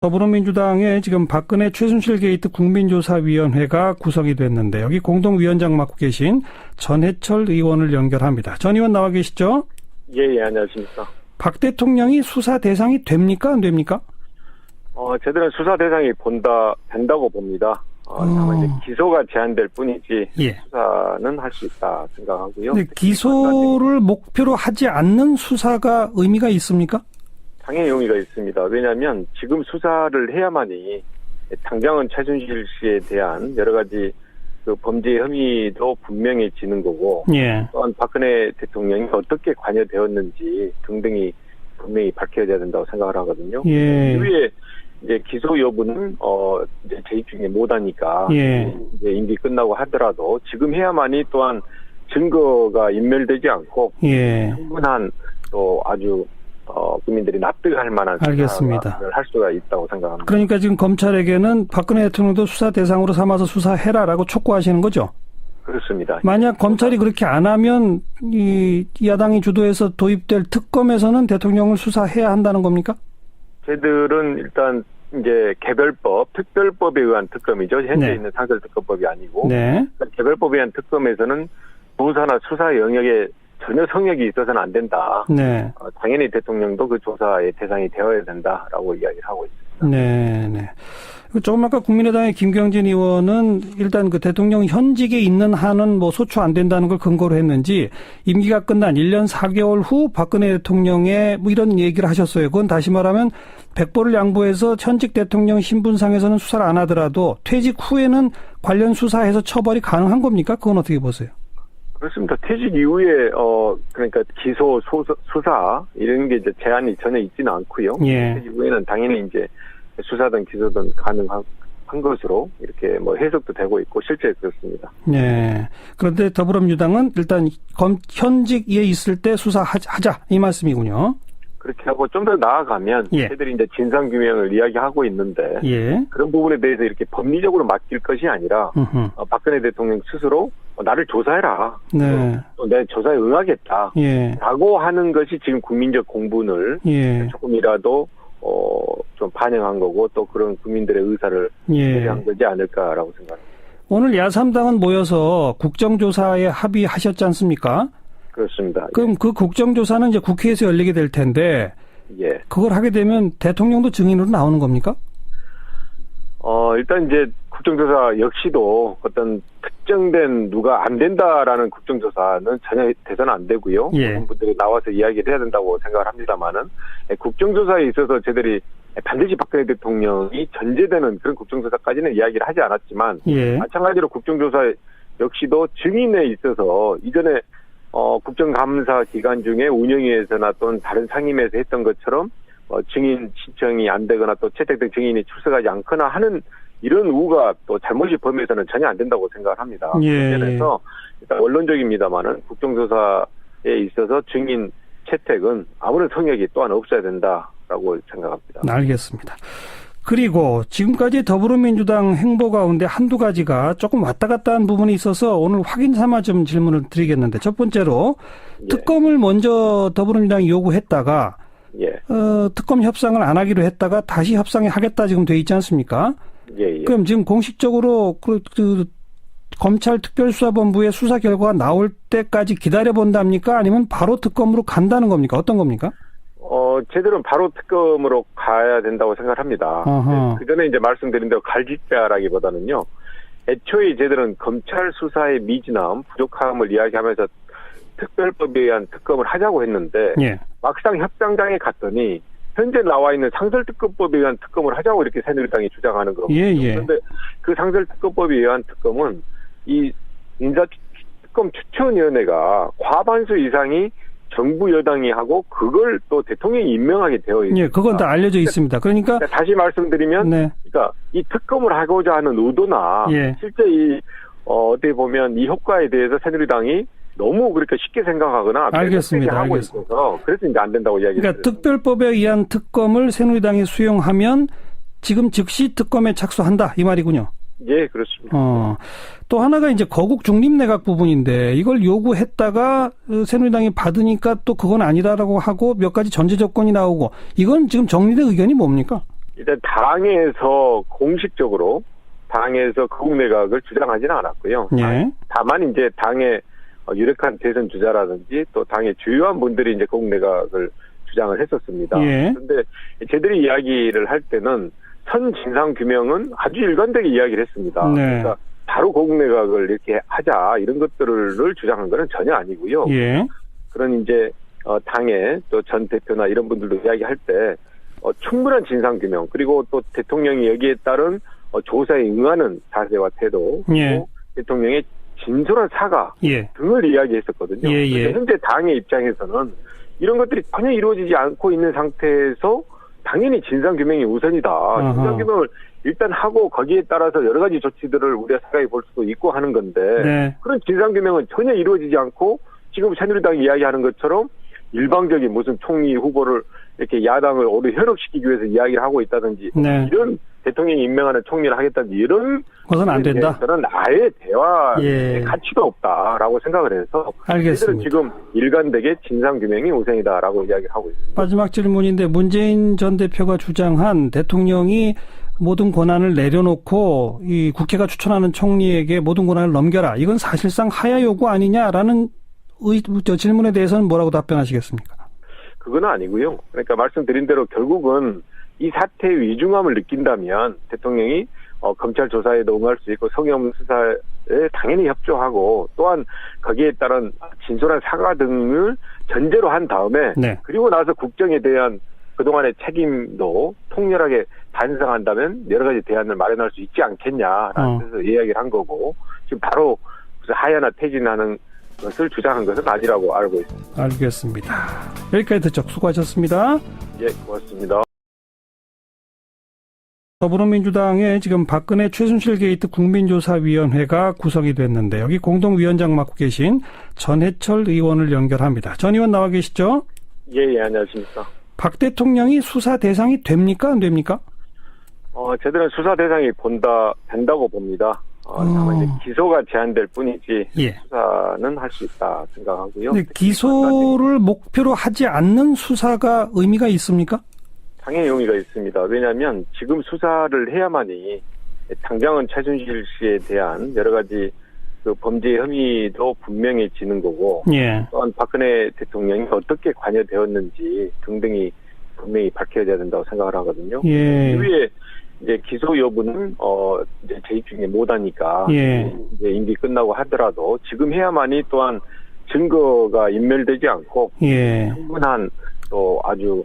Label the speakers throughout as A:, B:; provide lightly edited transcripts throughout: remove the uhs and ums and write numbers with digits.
A: 더불어민주당의 지금 박근혜 최순실 게이트 국민조사위원회가 구성이 됐는데 여기 공동위원장 맡고 계신 전해철 의원을 연결합니다. 전 의원 나와 계시죠?
B: 예, 안녕하십니까.
A: 박 대통령이 수사 대상이 됩니까? 안 됩니까?
B: 저들은 수사 대상이 된다고 봅니다. 다만 이제 기소가 제한될 뿐이지
A: 예.
B: 수사는 할 수 있다 생각하고요.
A: 근데 기소를 목표로 하지 않는 수사가 의미가 있습니까?
B: 당연히 의미가 있습니다. 왜냐하면 지금 수사를 해야만이 당장은 최순실 씨에 대한 여러 가지 그 범죄 혐의도 분명해지는 거고,
A: 예.
B: 또한 박근혜 대통령이 어떻게 관여되었는지 등등이 분명히 밝혀져야 된다고 생각을 하거든요.
A: 예.
B: 이후에 이제 기소 여부는 이제 재입 중에 못하니까
A: 예.
B: 이제 임기 끝나고 하더라도 지금 해야만이 또한 증거가 인멸되지 않고
A: 예.
B: 충분한 또 아주 국민들이 납득할 만한
A: 알겠습니다.
B: 수사를 할 수가 있다고 생각합니다.
A: 그러니까 지금 검찰에게는 박근혜 대통령도 수사 대상으로 삼아서 수사해라라고 촉구하시는 거죠?
B: 그렇습니다.
A: 만약 검찰이 그렇게 안 하면 이 야당이 주도해서 도입될 특검에서는 대통령을 수사해야 한다는 겁니까?
B: 저희들은 일단 이제 개별법, 특별법에 의한 특검이죠. 현재
A: 네.
B: 있는 상설특검법이 아니고
A: 네.
B: 개별법에 의한 특검에서는 조사나 수사 영역에 전혀 성역이 있어서는 안 된다.
A: 네.
B: 당연히 대통령도 그 조사의 대상이 되어야 된다라고 이야기를 하고 있습니다.
A: 네. 조금 아까 국민의당의 김경진 의원은 일단 그 대통령 현직에 있는 한은 뭐 소추 안 된다는 걸 근거로 했는지 임기가 끝난 1년 4개월 후 박근혜 대통령의 뭐 이런 얘기를 하셨어요. 그건 다시 말하면 백보를 양보해서 현직 대통령 신분상에서는 수사를 안 하더라도 퇴직 후에는 관련 수사해서 처벌이 가능한 겁니까? 그건 어떻게 보세요?
B: 그렇습니다. 퇴직 이후에 그러니까 기소, 수사 이런 게 이제 제한이 전혀 있지는 않고요.
A: 예.
B: 퇴직 후에는 당연히 이제 수사든 기소든 가능한 것으로 이렇게 뭐 해석도 되고 있고 실제 그렇습니다.
A: 네. 그런데 더불어민주당은 일단 현직에 있을 때 수사하자 이 말씀이군요.
B: 그렇게 하고 좀 더 나아가면
A: 예.
B: 저희들이 이제 진상규명을 이야기하고 있는데
A: 예.
B: 그런 부분에 대해서 이렇게 법리적으로 맡길 것이 아니라 박근혜 대통령 스스로 나를 조사해라.
A: 네.
B: 내 조사에 응하겠다.
A: 예.
B: 라고 하는 것이 지금 국민적 공분을
A: 예.
B: 조금이라도 좀 반영한 거고 또 그런 국민들의 의사를 배려한 거지 않을까라고 생각합니다.
A: 오늘 야3당은 모여서 국정조사에 합의하셨지 않습니까?
B: 그렇습니다.
A: 그럼 그 국정조사는 이제 국회에서 열리게 될 텐데,
B: 예.
A: 그걸 하게 되면 대통령도 증인으로 나오는 겁니까?
B: 일단 이제 국정조사 역시도 어떤 특정된 누가 안 된다라는 국정조사는 전혀 돼서는 안 되고요.
A: 예.
B: 그런 분들이 나와서 이야기를 해야 된다고 생각을 합니다만은 국정조사에 있어서 저희들이 반드시 박근혜 대통령이 전제되는 그런 국정조사까지는 이야기를 하지 않았지만
A: 예.
B: 마찬가지로 국정조사 역시도 증인에 있어서 이전에 국정감사 기간 중에 운영위에서나 또는 다른 상임위에서 했던 것처럼 증인 신청이 안 되거나 또 채택된 증인이 출석하지 않거나 하는 이런 우가 또 잘못이 범해서는 전혀 안 된다고 생각을 합니다.
A: 예.
B: 그래서 일단 원론적입니다만은 국정조사에 있어서 증인 채택은 아무런 성역이 또한 없어야 된다라고 생각합니다.
A: 알겠습니다. 그리고 지금까지 더불어민주당 행보 가운데 한두 가지가 조금 왔다 갔다 한 부분이 있어서 오늘 확인 삼아 좀 질문을 드리겠는데 첫 번째로
B: 예.
A: 특검을 먼저 더불어민주당이 요구했다가
B: 예.
A: 특검 협상을 안 하기로 했다가 다시 협상에 하겠다 지금 돼 있지 않습니까?
B: 예.
A: 그럼 지금 공식적으로 그 검찰 특별수사본부의 수사 결과가 나올 때까지 기다려 본답니까? 아니면 바로 특검으로 간다는 겁니까? 어떤 겁니까?
B: 제대로는 바로 특검으로 가야 된다고 생각을 합니다. 그 전에 이제 말씀드린 대로 갈짓자라기보다는요. 애초에 제들은 검찰 수사의 미진함, 부족함을 이야기하면서 특별법에 의한 특검을 하자고 했는데
A: 예.
B: 막상 협상장에 갔더니 현재 나와 있는 상설특검법에 의한 특검을 하자고 이렇게 새누리당이 주장하는 거거든요.
A: 예.
B: 그런데 그 상설특검법에 의한 특검은 이 인사특검 추천위원회가 과반수 이상이 정부 여당이 하고 그걸 또 대통령이 임명하게 되어 있습니다.
A: 예, 그건 다 알려져 있습니다. 그러니까
B: 다시 말씀드리면,
A: 네.
B: 그러니까 이 특검을 하고자 하는 의도나
A: 예.
B: 실제 이 어떻게 보면 이 효과에 대해서 새누리당이 너무 그렇게 쉽게 생각하거나
A: 알겠습니다.
B: 하고 있어서 그래서 이제 안 된다고 이야기를
A: 그러니까 특별법에 의한 특검을 새누리당이 수용하면 지금 즉시 특검에 착수한다 이 말이군요.
B: 예, 그렇습니다.
A: 또 하나가 이제 거국 중립내각 부분인데 이걸 요구했다가 새누리당이 받으니까 또 그건 아니다라고 하고 몇 가지 전제 조건이 나오고 이건 지금 정리된 의견이 뭡니까?
B: 일단 당에서 공식적으로 당에서 거국내각을 주장하지는 않았고요.
A: 예.
B: 다만 이제 당의 유력한 대선 주자라든지 또 당의 주요한 분들이 이제 거국내각을 주장을 했었습니다.
A: 예.
B: 그런데 저희들이 이야기를 할 때는 선 진상 규명은 아주 일관되게 이야기를 했습니다.
A: 네.
B: 그러니까 바로 거국내각을 이렇게 하자 이런 것들을 주장한 것은 전혀 아니고요.
A: 예.
B: 그런 이제 당의 또 전 대표나 이런 분들도 이야기할 때 충분한 진상 규명 그리고 또 대통령이 여기에 따른 조사에 응하는 자세와 태도
A: 예.
B: 또 대통령의 진솔한 사과
A: 예.
B: 등을 이야기했었거든요.
A: 예, 예.
B: 그래서 현재 당의 입장에서는 이런 것들이 전혀 이루어지지 않고 있는 상태에서 당연히 진상규명이 우선이다.
A: 어허.
B: 진상규명을 일단 하고 거기에 따라서 여러 가지 조치들을 우리가 생각해 볼 수도 있고 하는 건데
A: 네.
B: 그런 진상규명은 전혀 이루어지지 않고 지금 새누리당이 이야기하는 것처럼 일방적인 무슨 총리 후보를 이렇게 야당을 오히려 현혹시키기 위해서 이야기를 하고 있다든지
A: 네.
B: 이런 대통령이 임명하는 총리를 하겠다든지 이런
A: 그것은 안 된다.
B: 저는 아예 대화의
A: 예.
B: 가치가 없다라고 생각을 해서
A: 알겠습니다.
B: 저희들은 지금 일관되게 진상규명이 우선이다라고 이야기를 하고 있습니다.
A: 마지막 질문인데 문재인 전 대표가 주장한 대통령이 모든 권한을 내려놓고 이 국회가 추천하는 총리에게 모든 권한을 넘겨라. 이건 사실상 하야 요구 아니냐라는 질문에 대해서는 뭐라고 답변하시겠습니까?
B: 그건 아니고요. 그러니까 말씀드린 대로 결국은 이 사태의 위중함을 느낀다면 대통령이 검찰 조사에도 응할 수 있고 성형 수사에 당연히 협조하고 또한 거기에 따른 진솔한 사과 등을 전제로 한 다음에
A: 네.
B: 그리고 나서 국정에 대한 그동안의 책임도 통렬하게 반성한다면 여러 가지 대안을 마련할 수 있지 않겠냐라는 뜻에서 이야기를 한 거고 지금 바로 무슨 하야나 퇴진하는 것을 주장한 것은 아니라고 알고 있습니다.
A: 알겠습니다. 여기까지 듣죠. 수고하셨습니다.
B: 예, 고맙습니다.
A: 더불어민주당의 지금 박근혜 최순실 게이트 국민조사위원회가 구성이 됐는데 여기 공동위원장 맡고 계신 전해철 의원을 연결합니다. 전 의원 나와 계시죠?
B: 예, 안녕하십니까.
A: 박 대통령이 수사 대상이 됩니까? 안 됩니까?
B: 저들은 수사 대상이 된다고 봅니다. 다만 이제 기소가 제한될 뿐이지
A: 예.
B: 수사는 할 수 있다 생각하고요.
A: 근데 기소를 목표로 하지 않는 수사가 의미가 있습니까?
B: 당연히 의미가 있습니다. 왜냐하면 지금 수사를 해야만이 당장은 최순실 씨에 대한 여러 가지 그 범죄 혐의도 분명해지는 거고
A: 예.
B: 또한 박근혜 대통령이 어떻게 관여되었는지 등등이 분명히 밝혀져야 된다고 생각을 하거든요.
A: 예.
B: 이후에 이제 기소 여부는 이제 재입 중에 못하니까
A: 예.
B: 이제 임기 끝나고 하더라도 지금 해야만이 또한 증거가 인멸되지 않고
A: 예.
B: 충분한 또 아주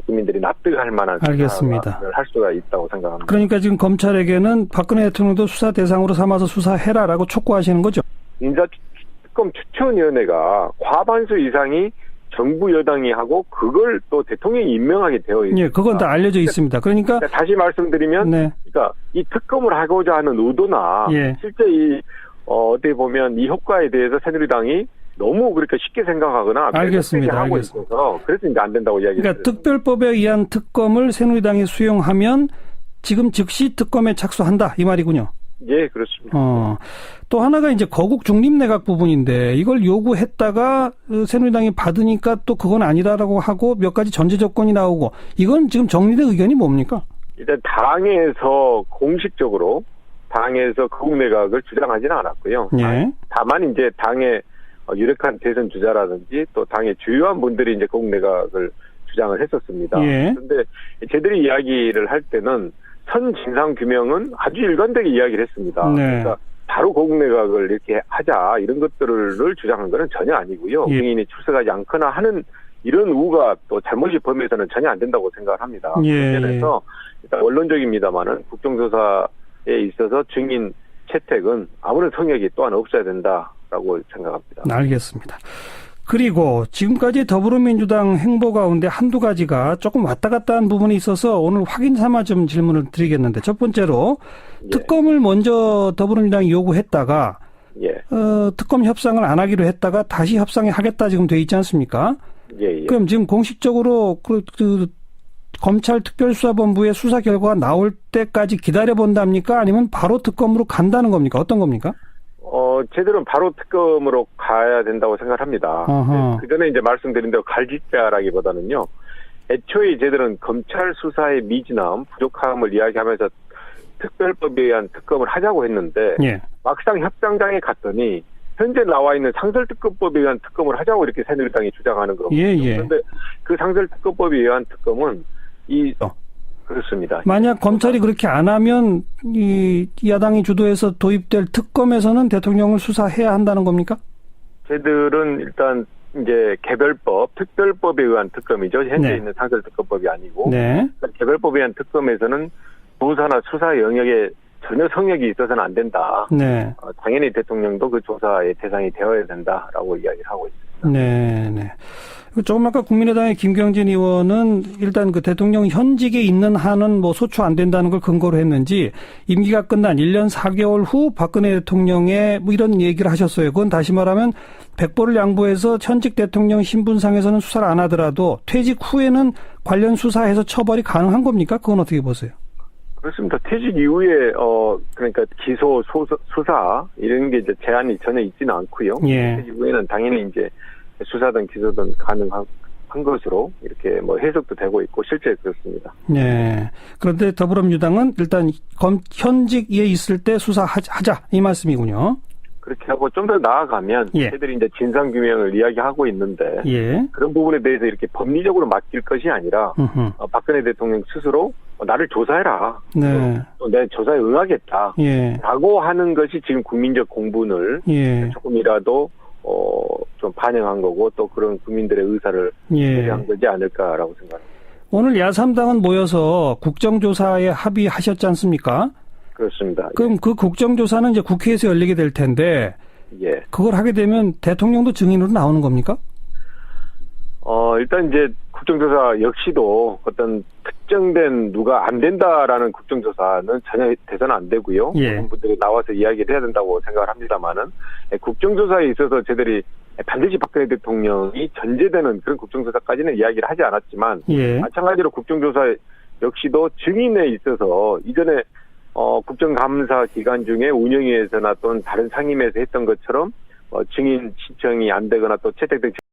B: 국민들이 납득할 만한
A: 알겠습니다.
B: 수사를 할 수가 있다고 생각합니다.
A: 그러니까 지금 검찰에게는 박근혜 대통령도 수사 대상으로 삼아서 수사해라라고 촉구하시는 거죠?
B: 인사특검 추천위원회가 과반수 이상이 정부 여당이 하고 그걸 또 대통령이 임명하게 되어 있습니다.
A: 예, 그건 다 알려져 있습니다. 그러니까
B: 다시 말씀드리면,
A: 네.
B: 그러니까 이 특검을 하고자 하는 의도나
A: 예.
B: 실제 어떻게 보면 이 효과에 대해서 새누리당이 너무 그렇게 쉽게 생각하거나
A: 알겠습니다.
B: 하고
A: 알겠습니다.
B: 있어서 그래서 이제 안 된다고 이야기했어요.
A: 그러니까 특별법에 의한 특검을 새누리당이 수용하면 지금 즉시 특검에 착수한다 이 말이군요.
B: 예, 그렇습니다.
A: 또 하나가 이제 거국 중립내각 부분인데 이걸 요구했다가 새누리당이 받으니까 또 그건 아니다라고 하고 몇 가지 전제 조건이 나오고 이건 지금 정리된 의견이 뭡니까?
B: 일단 당에서 공식적으로 당에서 거국내각을 주장하지는 않았고요.
A: 예.
B: 다만 이제 당의 유력한 대선 주자라든지 또 당의 주요한 분들이 이제 거국내각을 주장을 했었습니다.
A: 예.
B: 그런데 저희들이 이야기를 할 때는 선 진상 규명은 아주 일관되게 이야기를 했습니다.
A: 네.
B: 그러니까 바로 거국내각을 이렇게 하자 이런 것들을 주장한 것은 전혀 아니고요.
A: 예.
B: 국민이 출석하지 않거나 하는 이런 우가 또 잘못이 범해서는 전혀 안 된다고 생각을 합니다.
A: 예.
B: 그래서 일단 원론적입니다만은 국정조사에 있어서 증인 채택은 아무런 성역이 또한 없어야 된다라고 생각합니다.
A: 알겠습니다. 그리고 지금까지 더불어민주당 행보 가운데 한두 가지가 조금 왔다 갔다 한 부분이 있어서 오늘 확인 삼아 좀 질문을 드리겠는데 첫 번째로
B: 예.
A: 특검을 먼저 더불어민주당이 요구했다가
B: 예.
A: 특검 협상을 안 하기로 했다가 다시 협상에 하겠다 지금 돼 있지 않습니까?
B: 예.
A: 그럼 지금 공식적으로 그 검찰 특별수사본부의 수사 결과가 나올 때까지 기다려 본답니까? 아니면 바로 특검으로 간다는 겁니까? 어떤 겁니까?
B: 제들은 바로 특검으로 가야 된다고 생각을 합니다. 그 전에 이제 말씀드린 대로 갈짓자라기보다는요. 애초에 저희들은 검찰 수사의 미진함, 부족함을 이야기하면서 특별법에 의한 특검을 하자고 했는데
A: 예.
B: 막상 협상장에 갔더니 현재 나와 있는 상설특검법에 의한 특검을 하자고 이렇게 새누리당이 주장하는 거거든요.
A: 예, 예.
B: 그런데 그 상설특검법에 의한 특검은 그렇습니다.
A: 만약 검찰이 그렇게 안 하면 이 야당이 주도해서 도입될 특검에서는 대통령을 수사해야 한다는 겁니까?
B: 저희들은 일단 이제 개별법, 특별법에 의한 특검이죠. 현재
A: 네.
B: 있는 상설특검법이 아니고
A: 네.
B: 개별법에 의한 특검에서는 조사나 수사 영역에 전혀 성역이 있어서는 안 된다.
A: 네.
B: 당연히 대통령도 그 조사의 대상이 되어야 된다라고 이야기를 하고 있습니다.
A: 네, 네. 조금 아까 국민의당의 김경진 의원은 일단 그 대통령 현직에 있는 한은 뭐 소추 안 된다는 걸 근거로 했는지 임기가 끝난 1년 4개월 후 박근혜 대통령의 뭐 이런 얘기를 하셨어요. 그건 다시 말하면 백보를 양보해서 현직 대통령 신분상에서는 수사를 안 하더라도 퇴직 후에는 관련 수사해서 처벌이 가능한 겁니까? 그건 어떻게 보세요?
B: 그렇습니다. 퇴직 이후에 그러니까 기소, 수사 이런 게 이제 제한이 전혀 있지는 않고요.
A: 예.
B: 퇴직 후에는 당연히 이제 수사든 기소든 가능한 것으로 이렇게 뭐 해석도 되고 있고 실제 그렇습니다.
A: 네. 그런데 더불어민주당은 일단 현직에 있을 때 수사하자 이 말씀이군요.
B: 그렇게 하고 좀 더 나아가면
A: 예.
B: 저희들이 이제 진상규명을 이야기하고 있는데
A: 예.
B: 그런 부분에 대해서 이렇게 법리적으로 맡길 것이 아니라 박근혜 대통령 스스로 나를 조사해라.
A: 네.
B: 내 조사에 응하겠다.
A: 예.
B: 라고 하는 것이 지금 국민적 공분을
A: 예.
B: 조금이라도 좀 반영한 거고 또 그런 국민들의 의사를 배려한 거지 않을까라고 생각합니다.
A: 오늘 야3당은 모여서 국정조사에 합의하셨지 않습니까?
B: 그렇습니다.
A: 그럼 그 국정조사는 이제 국회에서 열리게 될 텐데
B: 예.
A: 그걸 하게 되면 대통령도 증인으로 나오는 겁니까?
B: 일단 이제 국정조사 역시도 어떤 특정된 누가 안 된다라는 국정조사는 전혀 돼서는 안 되고요.
A: 예.
B: 그런 분들이 나와서 이야기를 해야 된다고 생각을 합니다만은 국정조사에 있어서 저희들이 반드시 박근혜 대통령이 전제되는 그런 국정조사까지는 이야기를 하지 않았지만
A: 예.
B: 마찬가지로 국정조사 역시도 증인에 있어서 이전에 국정감사 기간 중에 운영위에서나 또는 다른 상임위에서 했던 것처럼 증인 신청이 안 되거나 또 채택된